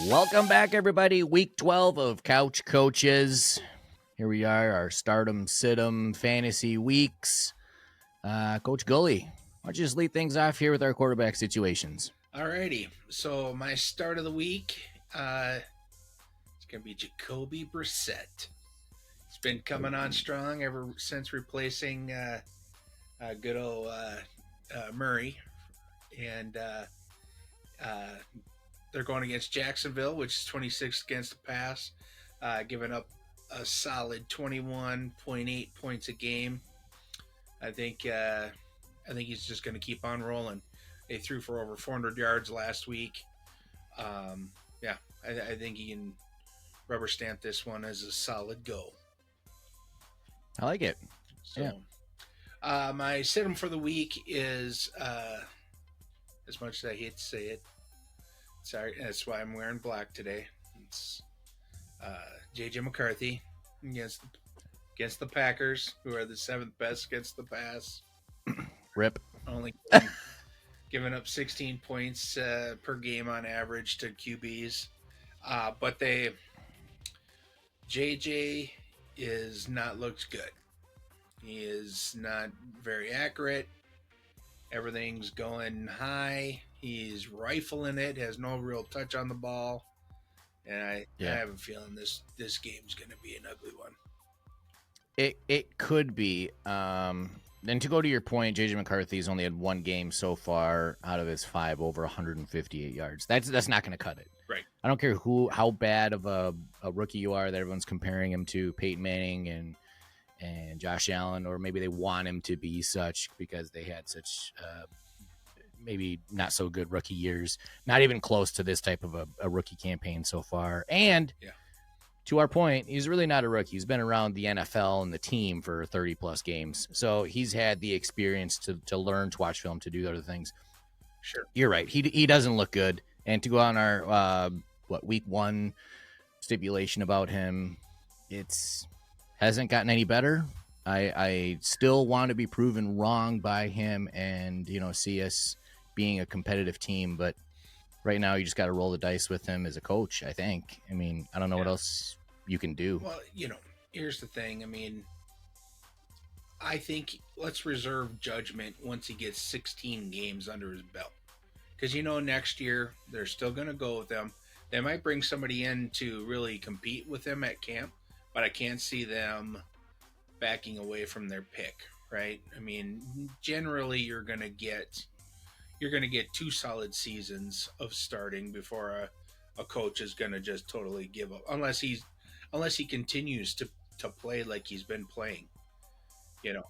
Welcome back, everybody. Week 12 of Couch Coaches. Here we are, our stardom, situm, fantasy weeks. Coach Gully, why don't you just lead things off here with our quarterback situations? Alrighty, so my start of the week, it's gonna be Jacoby Brissett. It's been coming on strong ever since replacing good old Murray, and uh, they're going against Jacksonville, which is 26th against the pass, giving up a solid 21.8 points a game. I think he's just going to keep on rolling. They threw for over 400 yards last week. Yeah, I think he can rubber stamp this one as a solid go. I like it. So, my sit-em for the week is, as much as I hate to say it, sorry, that's why I'm wearing black today. It's J.J. McCarthy against the Packers, who are the 7th best against the pass. Rip. Only giving up 16 points per game on average to QBs. But JJ is not looked good. He is not very accurate. Everything's going high. He's rifling it, has no real touch on the ball. And I have a feeling this game's going to be an ugly one. It could be. And to go to your point, J.J. McCarthy's only had one game so far out of his 5 over 158 yards. That's not going to cut it. Right. I don't care how bad of a rookie you are that everyone's comparing him to Peyton Manning and Josh Allen, or maybe they want him to be such because they had such maybe not so good rookie years. Not even close to this type of a rookie campaign so far. And to our point, he's really not a rookie. He's been around the NFL and the team for 30 plus games. So he's had the experience to learn to watch film, to do other things. Sure. You're right. He doesn't look good. And to go on our, week 1 stipulation about him, it's hasn't gotten any better. I still want to be proven wrong by him and, see us being a competitive team. But right now, you just got to roll the dice with him as a coach, I think. I mean, I don't know what else you can do. Well, here's the thing. I mean, I think let's reserve judgment once he gets 16 games under his belt. Because, next year, they're still going to go with him. They might bring somebody in to really compete with him at camp, but I can't see them backing away from their pick, right? I mean, generally, you're going to get 2 solid seasons of starting before a coach is going to just totally give up, unless he continues to play like he's been playing.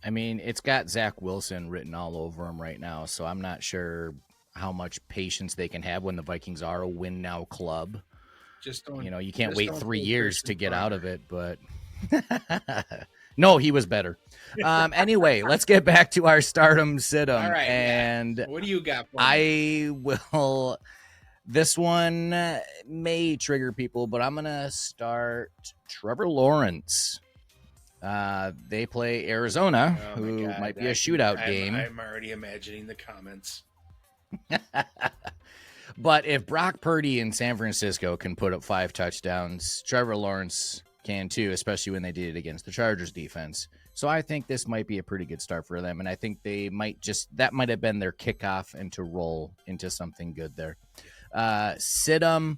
I mean, it's got Zach Wilson written all over him right now, so I'm not sure how much patience they can have when the Vikings are a win now club. Just don't, you can't wait 3 years to get out of it, but no, he was better. Anyway, let's get back to our stardom situm. All right, and what do you got for me? I will. This one may trigger people, but I'm gonna start Trevor Lawrence. They play Arizona, who might be a shootout game. I'm already imagining the comments. But if Brock Purdy in San Francisco can put up 5 touchdowns, Trevor Lawrence can too, especially when they did it against the Chargers defense. So I think this might be a pretty good start for them, and I think they that might have been their kickoff and to roll into something good there. Situm,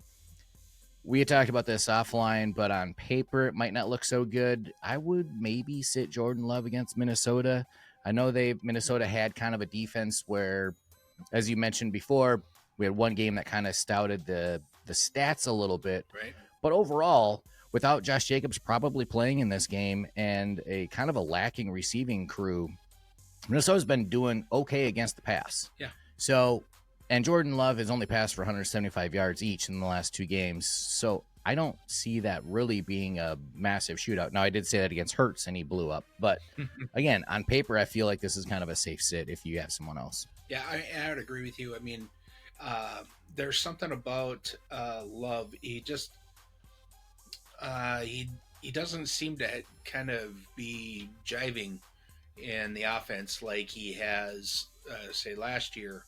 we had talked about this offline, but on paper it might not look so good. I would maybe sit Jordan Love against Minnesota. I know Minnesota had kind of a defense where, as you mentioned before, we had one game that kind of stouted the stats a little bit. Right. But overall, without Josh Jacobs probably playing in this game and a kind of a lacking receiving crew, Minnesota's been doing okay against the pass. Yeah. So, and Jordan Love has only passed for 175 yards each in the last 2 games. So I don't see that really being a massive shootout. Now, I did say that against Hurts and he blew up. But again, on paper, I feel like this is kind of a safe sit if you have someone else. Yeah, I would agree with you. I mean, there's something about Love. He just he doesn't seem to kind of be jiving in the offense like he has, say, last year,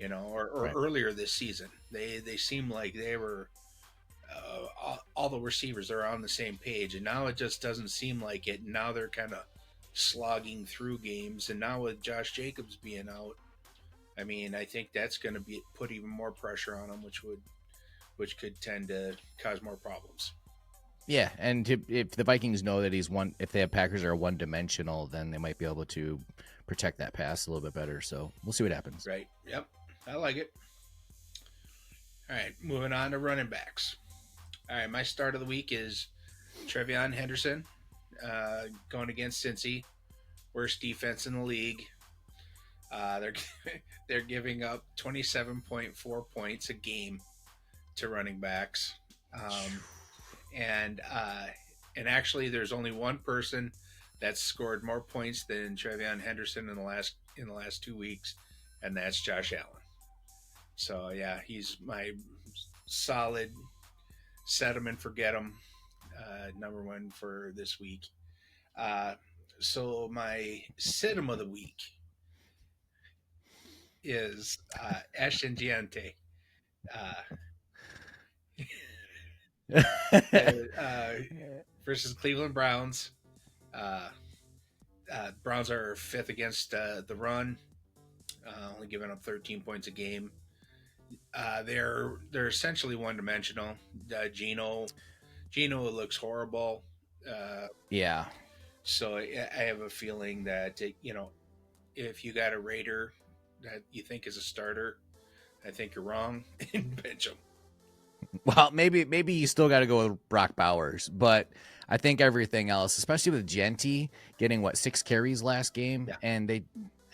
or right. Earlier this season. They seem like they were all the receivers are on the same page, and now it just doesn't seem like it. Now they're kind of slogging through games, and now with Josh Jacobs being out, I mean, I think that's going to be put even more pressure on them, which could tend to cause more problems. Yeah, and if the Vikings know that if they have Packers that are one dimensional, then they might be able to protect that pass a little bit better. So we'll see what happens. Right. Yep. I like it. All right. Moving on to running backs. All right. My start of the week is Trevion Henderson going against Cincy, worst defense in the league. They're they're giving up 27.4 points a game to running backs, and and actually, there's only one person that's scored more points than Trevion Henderson in the last 2 weeks, and that's Josh Allen. So yeah, he's my solid set him and forget him number one for this week. Uh, so my sit 'em of the week is Ashton Giante uh, uh, versus Cleveland Browns. Uh, Browns are fifth against the run, only giving up 13 points a game. They're essentially one dimensional. Gino looks horrible. Uh, Yeah. so I have a feeling that if you got a Raider that you think is a starter, I think you're wrong and bench him. Well, maybe you still got to go with Brock Bowers, but I think everything else, especially with Genty getting 6 carries last game, Yeah. and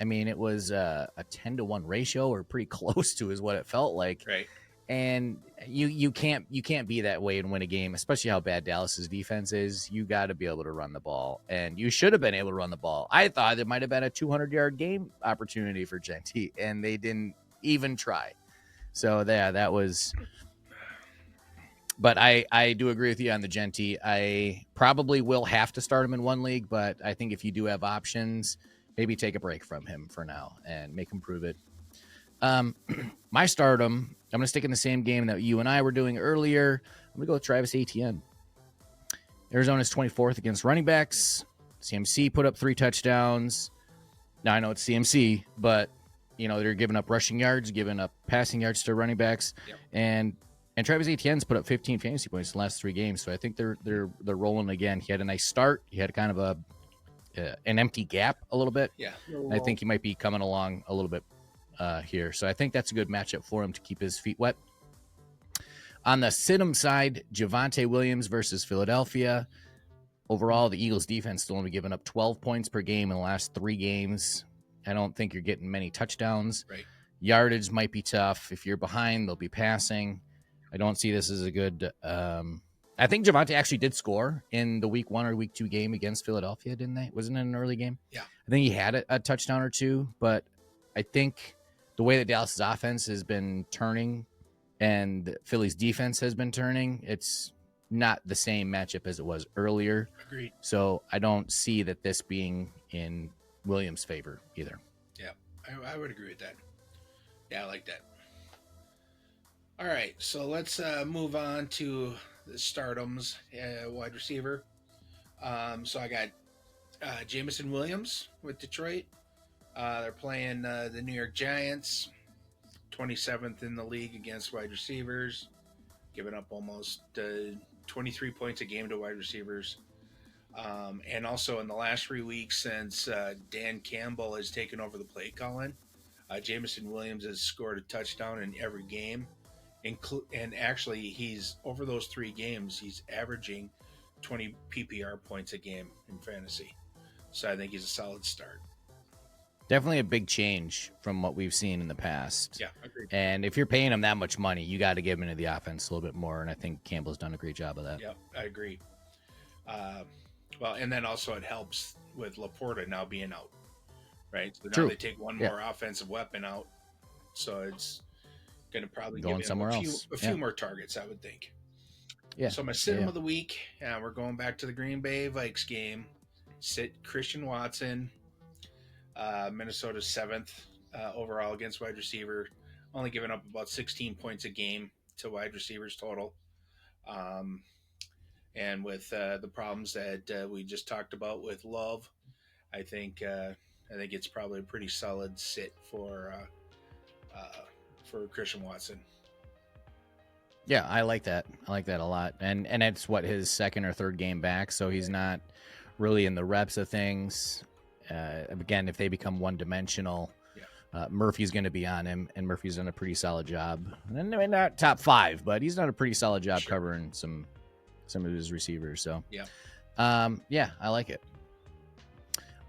I mean, it was a 10-to-1 ratio, or pretty close to, is what it felt like. Right. And you can't be that way and win a game, especially how bad Dallas's defense is. You got to be able to run the ball, and you should have been able to run the ball. I thought there might have been a 200-yard game opportunity for Genty, and they didn't even try. So yeah, that was. But I do agree with you on the Genty. I probably will have to start him in one league, but I think if you do have options, maybe take a break from him for now and make him prove it. My stardom, I'm going to stick in the same game that you and I were doing earlier. I'm going to go with Travis Etienne. Arizona's 24th against running backs. CMC put up 3 touchdowns. Now, I know it's CMC, but, they're giving up rushing yards, giving up passing yards to running backs. Yep. And Travis Etienne's put up 15 fantasy points in the last 3 games. So I think they're rolling again. He had a nice start. He had kind of an empty gap a little bit. Yeah. I think he might be coming along a little bit here. So I think that's a good matchup for him to keep his feet wet. On the sit-em side, Javonte Williams versus Philadelphia. Overall, the Eagles defense still only giving up 12 points per game in the last 3 games. I don't think you're getting many touchdowns. Right. Yardage might be tough. If you're behind, they'll be passing. I don't see this as a good. I think Javonte actually did score in the week 1 or week 2 game against Philadelphia, didn't they? Wasn't it an early game? Yeah. I think he had a touchdown or 2, but I think the way that Dallas's offense has been turning and Philly's defense has been turning, it's not the same matchup as it was earlier. Agreed. So I don't see that this being in Williams' favor either. Yeah, I would agree with that. Yeah, I like that. All right, so let's move on to the stardoms, wide receiver. So I got Jameson Williams with Detroit. They're playing the New York Giants, 27th in the league against wide receivers, giving up almost 23 points a game to wide receivers. And also in the last 3 weeks since Dan Campbell has taken over the play calling, Jameson Williams has scored a touchdown in every game. And actually, he's over those 3 games, he's averaging 20 PPR points a game in fantasy. So I think he's a solid start. Definitely a big change from what we've seen in the past. Yeah, agreed. And if you're paying him that much money, you got to give him into the offense a little bit more. And I think Campbell's done a great job of that. Yeah, I agree. Well, and then also it helps with Laporta now being out, right? So now True. they take one more offensive weapon out, so it's going to probably Going give him somewhere a few, else. a few more targets, I would think. Yeah. So my sit of the week, we're going back to the Green Bay Vikes game. Sit Christian Watson, Minnesota's 7th overall against wide receiver, only giving up about 16 points a game to wide receivers total. Um, and with the problems that we just talked about with Love, I think I think it's probably a pretty solid sit for Christian Watson. Yeah, I like that. I like that a lot. And it's what his second or third game back, so he's not really in the reps of things. Again, if they become one dimensional, Yeah, Murphy's going to be on him, and Murphy's done a pretty solid job. And not top five, but he's done a pretty solid job sure. covering some of his receivers. So, Yeah. yeah, I like it.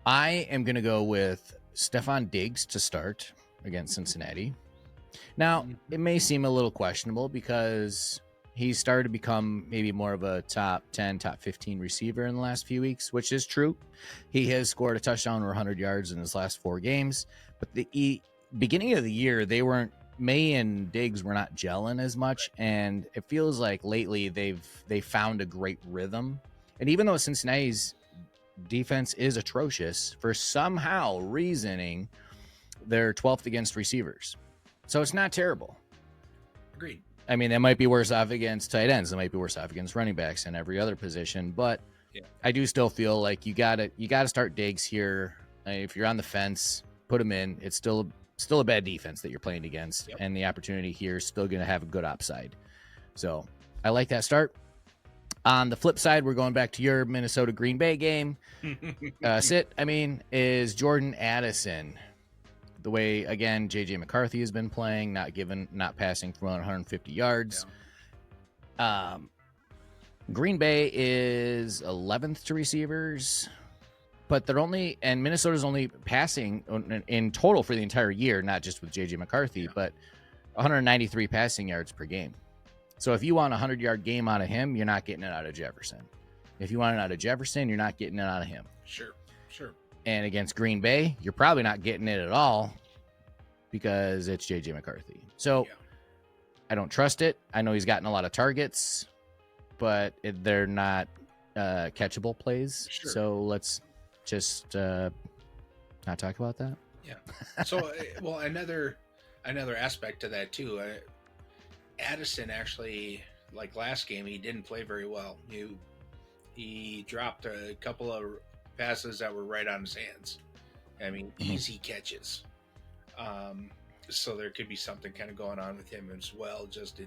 I am going to go with Stephon Diggs to start against Cincinnati. Now, it may seem a little questionable because he started to become maybe more of a top 10, top 15 receiver in the last few weeks, which is true. He has scored a touchdown or 100 yards in his last 4 games. But the beginning of the year, May and Diggs were not gelling as much. And it feels like lately they found a great rhythm. And even though Cincinnati's defense is atrocious, for somehow reasoning, they're 12th against receivers. So it's not terrible. Agreed. I mean, they might be worse off against tight ends. They might be worse off against running backs and every other position. But Yeah. I do still feel like you gotta start Diggs here. If you're on the fence, put him in. It's still a bad defense that you're playing against, Yep. and the opportunity here is still going to have a good upside. So I like that start. On the flip side, we're going back to your Minnesota Green Bay game. Is Jordan Addison. The way, again, J.J. McCarthy has been playing, not passing for 150 yards. Yeah. Green Bay is 11th to receivers, but Minnesota's only passing in total for the entire year, not just with J.J. McCarthy, but 193 passing yards per game. So if you want a 100-yard game out of him, you're not getting it out of Jefferson. If you want it out of Jefferson, you're not getting it out of him. Sure. And against Green Bay, you're probably not getting it at all because it's J.J. McCarthy. So I don't trust it. I know he's gotten a lot of targets, but they're not catchable plays. Sure. So let's just not talk about that. Yeah. So, well, another aspect to that too. Addison actually, like last game, he didn't play very well. He dropped a couple of passes that were right on his hands. I mean, easy catches. So there could be something kind of going on with him as well, just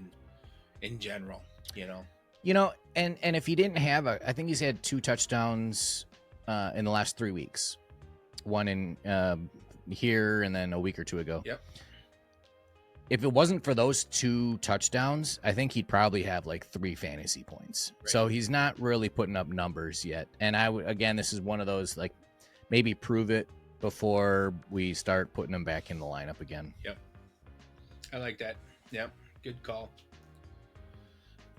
in general, and if he didn't have I think he's had 2 touchdowns in the last 3 weeks, one in here and then a week or 2 ago. Yep. If it wasn't for those 2 touchdowns, I think he'd probably have like 3 fantasy points. Right. So he's not really putting up numbers yet. And again, this is one of those, like, maybe prove it before we start putting him back in the lineup again. Yep. I like that. Yep. Good call.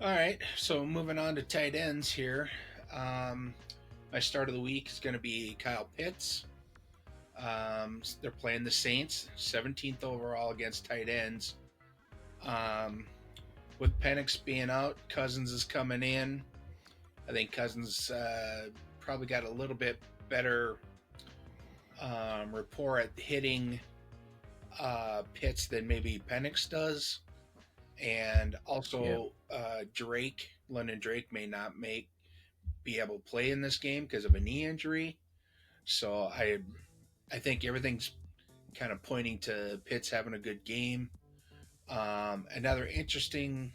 All right. So moving on to tight ends here. My start of the week is going to be Kyle Pitts. They're playing the Saints, 17th overall against tight ends. With Penix being out, Cousins is coming in. I think Cousins probably got a little bit better rapport at hitting Pitts than maybe Penix does. And also London Drake may not be able to play in this game because of a knee injury. So I think everything's kind of pointing to Pitts having a good game. Another interesting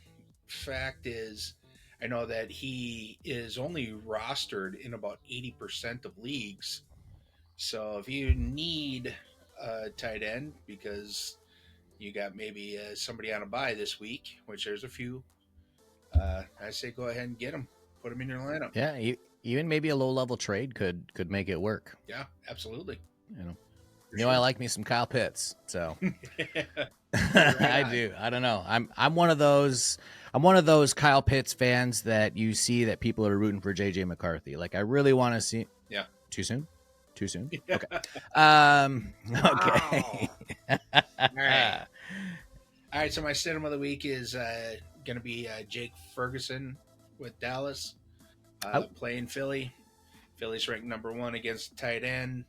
fact is I know that he is only rostered in about 80% of leagues. So if you need a tight end because you got maybe somebody on a bye this week, which there's a few, I say go ahead and get him. Put him in your lineup. Yeah, even maybe a low-level trade could make it work. Yeah, absolutely. I like me some Kyle Pitts, so I do. I don't know. I'm one of those Kyle Pitts fans that you see that people are rooting for JJ McCarthy. Like, I really want to see. Yeah. Too soon. Okay. Okay. All right. So my sit-em of the week is going to be Jake Ferguson with Dallas playing Philly. Philly's ranked number 1 against tight end.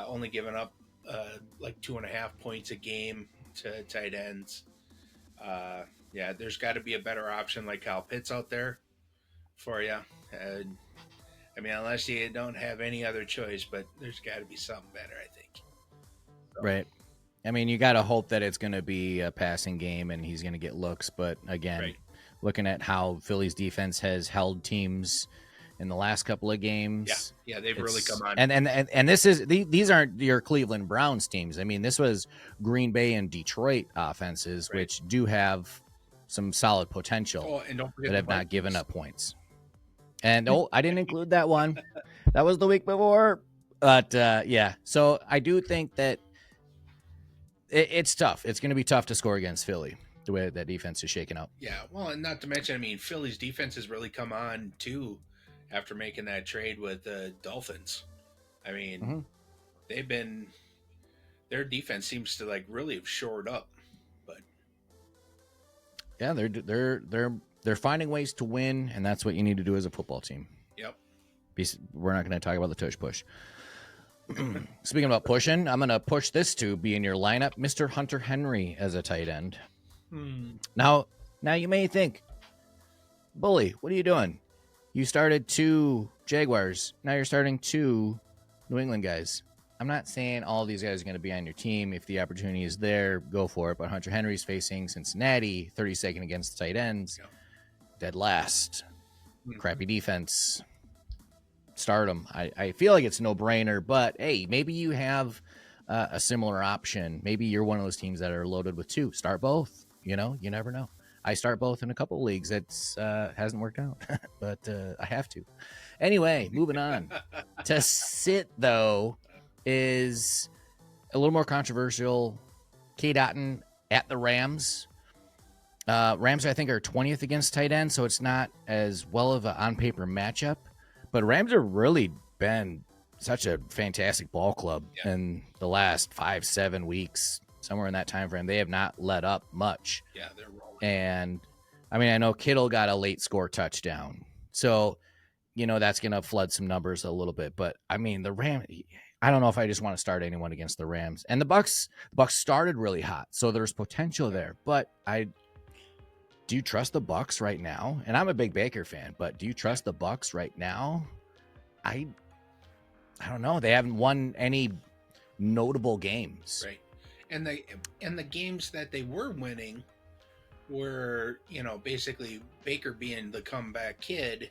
Only giving up like 2.5 points a game to tight ends. Yeah, there's got to be a better option like Kyle Pitts out there for you. Uh, I mean, unless you don't have any other choice, but there's got to be something better, I think. So, Right. I mean, you got to hope that it's going to be a passing game and he's going to get looks. But again, right. looking at how Philly's defense has held teams in the last couple of games, Yeah, they've really come on. And this is these aren't your Cleveland Browns teams. I mean, this was Green Bay and Detroit offenses, Right. which do have some solid potential, Oh, and don't forget but the have not Vikings. given up points. And I didn't include that one. That was the week before. But yeah, so I do think that it's tough. It's going to be tough to score against Philly the way that defense is shaking up. Yeah, well, and not to mention, I mean, Philly's defense has really come on too after making that trade with the Dolphins. I mean, they've been their defense seems to like really have shored up. But yeah, they're finding ways to win, and that's what you need to do as a football team. Yep. We're not going to talk about the tush push. Speaking about pushing, I'm going to push this to be in your lineup, Mr. Hunter Henry as a tight end. Now you may think, Bully, what are you doing? You started 2 Jaguars. Now you're starting 2 New England guys. I'm not saying all these guys are going to be on your team. If the opportunity is there, go for it. But Hunter Henry's facing Cincinnati, 32nd against the tight ends, dead last, crappy defense. Start him. I feel like it's a no-brainer, but hey, maybe you have a similar option. Maybe you're one of those teams that are loaded with 2. Start both. You never know. I start both in a couple of leagues. It's hasn't worked out, but I have to. Anyway, moving on. To sit, though, is a little more controversial. K. Dotton at the Rams. Rams, I think, are 20th against tight end, so it's not as well of an on-paper matchup. But Rams have really been such a fantastic ball club in the last 5-7 weeks, somewhere in that time frame. They have not let up much. Yeah, they're rolling. And I mean, I know Kittle got a late score touchdown, so that's going to flood some numbers a little bit. But I mean, the Rams. I don't know if I just want to start anyone against the Rams. And the Bucks started really hot, so there's potential there. But do you trust the Bucks right now? And I'm a big Baker fan, but do you trust the Bucks right now? I don't know. They haven't won any notable games. Right. And the games that they were winning were, basically Baker being the comeback kid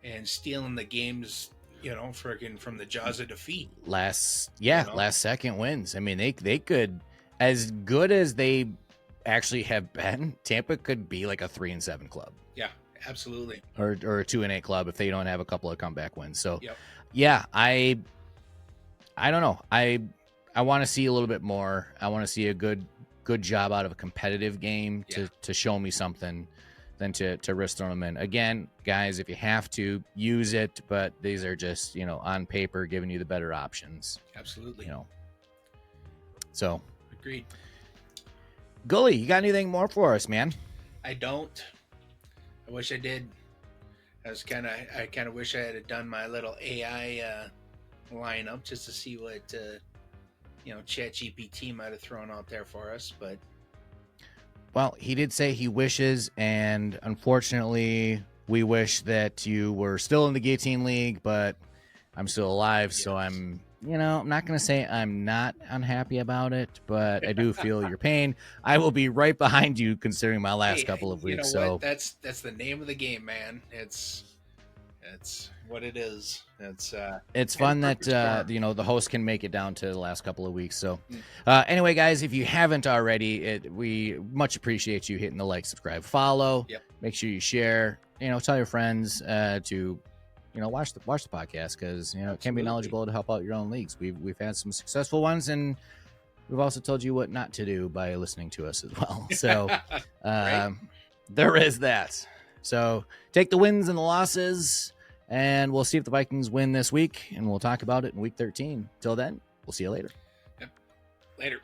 and stealing the games, freaking from the jaws of defeat. Last second wins. I mean, they could, as good as they actually have been, Tampa could be like a 3-7 club. Yeah, absolutely. Or a 2-8 club if they don't have a couple of comeback wins. So yep. Yeah, I don't know. I want to see a little bit more. I want to see a good job out of a competitive game to show me something than to risk throwing them in. Again, guys, if you have to, use it, but these are just, on paper giving you the better options. Absolutely. So agreed. Gully, you got anything more for us, man? I don't. I wish I did. I kind of wish I had done my little AI lineup just to see what ChatGPT might have thrown out there for us. But well, he did say he wishes, and unfortunately, we wish that you were still in the Guillotine League, but I'm still alive, so I'm not going to say I'm not unhappy about it, but I do feel your pain. I will be right behind you considering my last couple of weeks. You know what? That's the name of the game, man. It's what it is. It's fun that the host can make it down to the last couple of weeks. So anyway, guys, if you haven't already, we much appreciate you hitting the like, subscribe, follow. Yep. Make sure you share. Tell your friends to watch the podcast, because it can be knowledgeable to help out your own leagues. We've had some successful ones, and we've also told you what not to do by listening to us as well. So right? There is that. So take the wins and the losses, and we'll see if the Vikings win this week, and we'll talk about it in week 13. Till then, we'll see you later. Yep. Later.